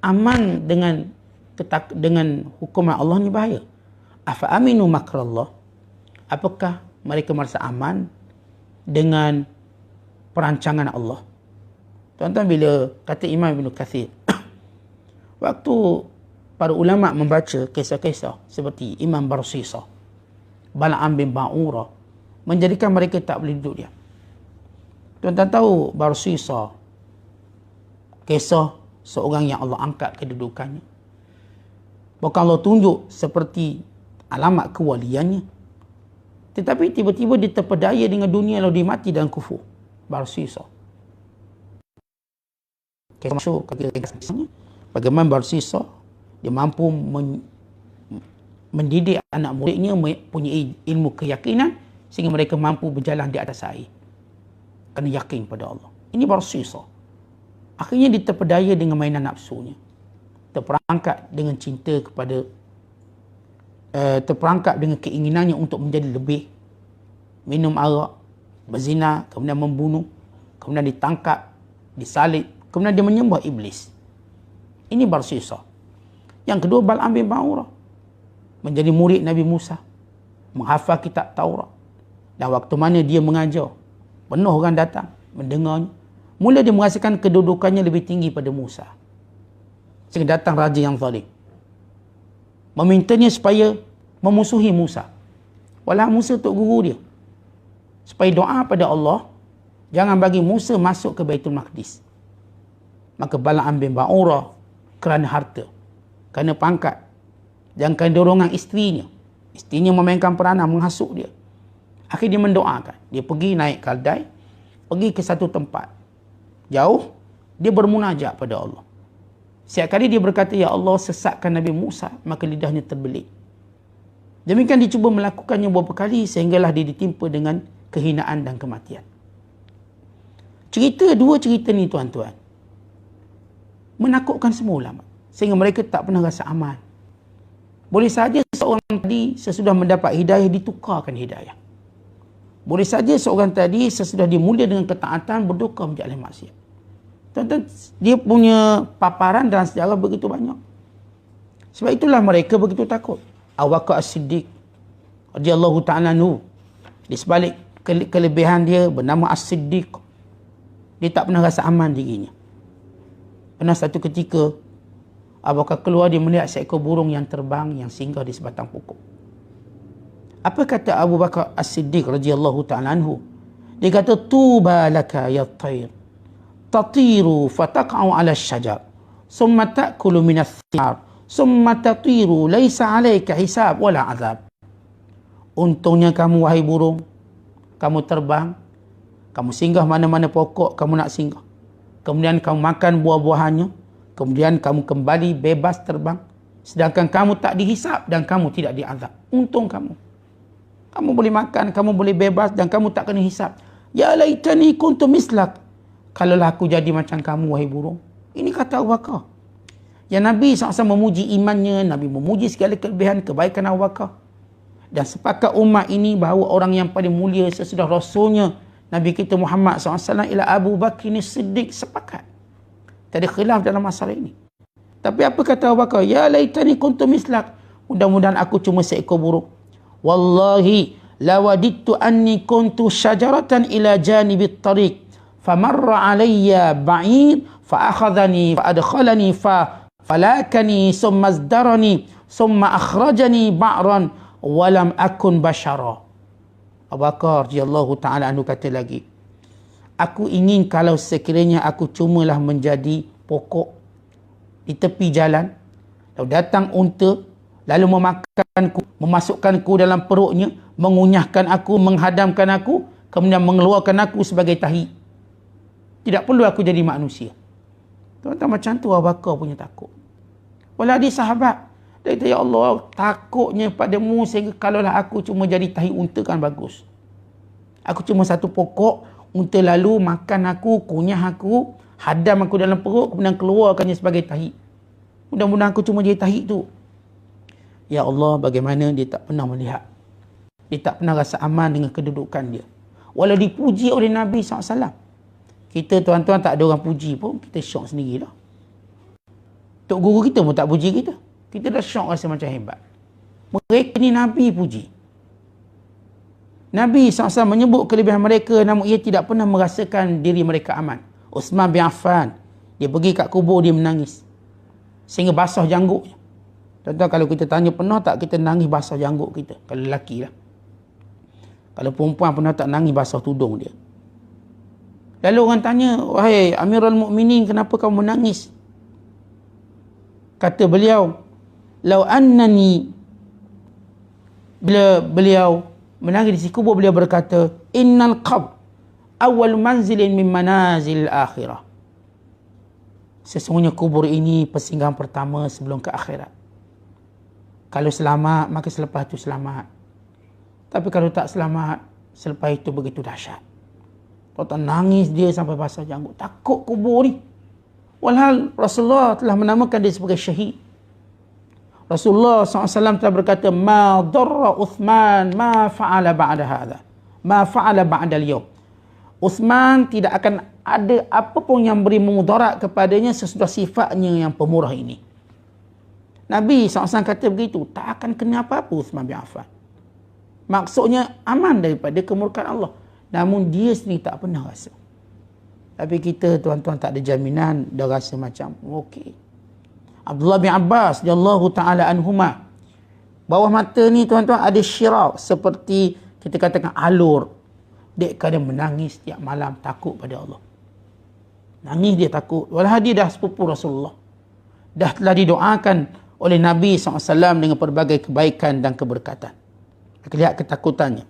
aman dengan hukuman Allah ni bahaya. Afa aminu makrallah. Apakah mereka merasa aman dengan perancangan Allah? Tuan-tuan, bila kata Imam Ibn Kathir, waktu para ulama membaca kisah-kisah seperti Imam Barsisa, Bal'am bin Ba'ura, menjadikan mereka tak boleh duduk diam. Tuan-tuan tahu Barsisa, kisah seorang yang Allah angkat kedudukannya. Bukan Allah tunjuk seperti alamat kewaliannya, tetapi tiba-tiba dia terpedaya dengan dunia lalu dia mati dalam kufur. Barsisa. Kisah masyhur kisahnya. Bagaimana Barsisa dia mampu mendidik anak muridnya mempunyai ilmu keyakinan sehingga mereka mampu berjalan di atas air. Kerana yakin pada Allah. Ini Barsisa. Akhirnya dia terpedaya dengan mainan nafsunya. Terperangkap dengan cinta kepada terperangkap dengan keinginannya untuk menjadi lebih, minum arak, berzina, kemudian membunuh, kemudian ditangkap, disalib, kemudian dia menyembah iblis. Ini Barsisa. Yang kedua, Bal'am bin Ba'ura, menjadi murid Nabi Musa, menghafal kitab Taurat. Dan waktu mana dia mengajar, penuh orang datang mendengarnya. Mula dia merasakan kedudukannya lebih tinggi pada Musa. Sehingga datang raja yang zalim, memintanya supaya memusuhi Musa. Walau Musa tok guru dia, supaya doa pada Allah, jangan bagi Musa masuk ke Baitul Maqdis. Maka Bal'am bin Ba'ura, kerana harta, kerana pangkat, dan kerana dorongan isterinya memainkan peranan menghasut dia, akhirnya dia mendoakan. Dia pergi naik kaldai, pergi ke satu tempat jauh, dia bermunajat pada Allah. Setiap kali dia berkata, ya Allah, sesatkan Nabi Musa, maka lidahnya terbelit. Demikian dia cuba melakukannya beberapa kali sehinggalah dia ditimpa dengan kehinaan dan kematian. Dua cerita ni tuan-tuan, menakutkan semua ulama sehingga mereka tak pernah rasa aman. Boleh saja seorang tadi sesudah mendapat hidayah ditukarkan hidayah. Boleh saja seorang tadi sesudah dimulia dengan ketaatan berduka menjadi ahli maksiat. Tuan-tuan, dia punya paparan dalam sejarah begitu banyak. Sebab itulah mereka begitu takut. Abu Bakar As-Siddiq radhiyallahu ta'ala anhu, di sebalik kelebihan dia bernama As-Siddiq, dia tak pernah rasa aman dirinya. Pernah satu ketika Abu Bakar keluar, dia melihat seekor burung yang terbang yang singgah di sebatang pokok. Apa kata Abu Bakar As-Siddiq radhiyallahu ta'ala anhu? Dia kata, tuba laka ya tayr tatiru fataqa'u 'ala asy-syajar summa ta'kulu min ath-thimar summa tatiru laisa 'alaika hisab wala 'adzab. Untungnya kamu wahai burung, kamu terbang, kamu singgah mana-mana pokok kamu nak singgah. Kemudian kamu makan buah-buahannya, kemudian kamu kembali bebas terbang, sedangkan kamu tak dihisap dan kamu tidak diazab. Untung kamu. Kamu boleh makan, kamu boleh bebas dan kamu tak kena hisap. Ya laitani kuntu mislak. Kalaulah aku jadi macam kamu wahai burung. Ini kata Abu Bakar. Yang Nabi SAW memuji imannya, Nabi memuji segala kelebihan kebaikan Abu Bakar. Dan sepakat umat ini bahawa orang yang paling mulia sesudah Rasulnya Nabi kita Muhammad SAW ialah Abu Bakar As-Siddiq. Sepakat. Tak ada khilaf dalam masalah ini. Tapi apa kata Abu Bakar? Ya laitani kuntu mislak. Mudah-mudahan aku cuma seekor burung. Wallahi lawadittu anni kuntu syajaratan ila janibit tariq famarra alayya ba'id fa'akhadhani fa'adkhalani falakani summa azdarani summa akhrajani ba'ran walam akun bashara. Abu Bakar radhiyallahu ta'ala anhu kata lagi, aku ingin kalau sekiranya aku cumalah menjadi pokok di tepi jalan, lalu datang unta, lalu memakanku, memasukkanku dalam perutnya, mengunyahkan aku, menghadamkan aku, kemudian mengeluarkan aku sebagai tahi. Tidak perlu aku jadi manusia. Tuan-tuan, macam tu Abu Bakar punya takut. Walau dia sahabat, dia kata, ya Allah, takutnya padamu sehingga kalaulah aku cuma jadi tahi unta kan bagus. Aku cuma satu pokok, unta lalu makan aku, kunyah aku, hadam aku dalam perut, kemudian keluarkannya sebagai tahi. Mudah-mudahan aku cuma jadi tahi tu. Ya Allah, bagaimana dia tak pernah melihat. Dia tak pernah rasa aman dengan kedudukan dia. Walau dipuji oleh Nabi SAW. Kita tuan-tuan tak ada orang puji pun, kita syok sendirilah. Tok guru kita pun tak puji kita. Kita dah syok rasa macam hebat. Mereka ni Nabi puji. Nabi SAW menyebut kelebihan mereka, namun ia tidak pernah merasakan diri mereka aman. Uthman bin Affan, dia pergi kat kubur, dia menangis sehingga basah jangguknya. Tuan-tuan, kalau kita tanya pernah tak kita nangis basah janggut kita? Kalau lelaki lah. Kalau perempuan pernah tak nangis basah tudung dia? Lalu orang tanya, wahai Amirul Mukminin, kenapa kamu menangis? Kata beliau, lau annani, bila beliau menangis di kubur, beliau berkata, innal qabr awal manzilin min manazil akhirah. Sesungguhnya kubur ini persinggahan pertama sebelum ke akhirat. Kalau selamat, maka selepas itu selamat. Tapi kalau tak selamat, selepas itu begitu dahsyat. Tuan-tuan, nangis dia sampai basah janggut. Takut kubur ni. Walhal Rasulullah telah menamakan dia sebagai syahid. Rasulullah SAW telah berkata, ma darra Uthman ma fa'ala ba'da hadha. Ma fa'ala ba'da al-yawm. Uthman tidak akan ada apa pun yang beri mudarat kepadanya sesudah sifatnya yang pemurah ini. Nabi SAW kata begitu, tak akan kena apa-apa Uthman bin Affan. Maksudnya aman daripada kemurkaan Allah. Namun dia sendiri tak pernah rasa. Tapi kita, tuan-tuan, tak ada jaminan, dah rasa macam okey. Abdullah bin Abbas radhiyallahu taala anhuma, bawah mata ni, tuan-tuan, ada syirab seperti kita katakan alur. Dia kadang menangis setiap malam takut pada Allah. Nangis dia takut. Walau dia dah sepupu Rasulullah. Dah telah didoakan oleh Nabi SAW dengan pelbagai kebaikan dan keberkatan. Kita lihat ketakutannya.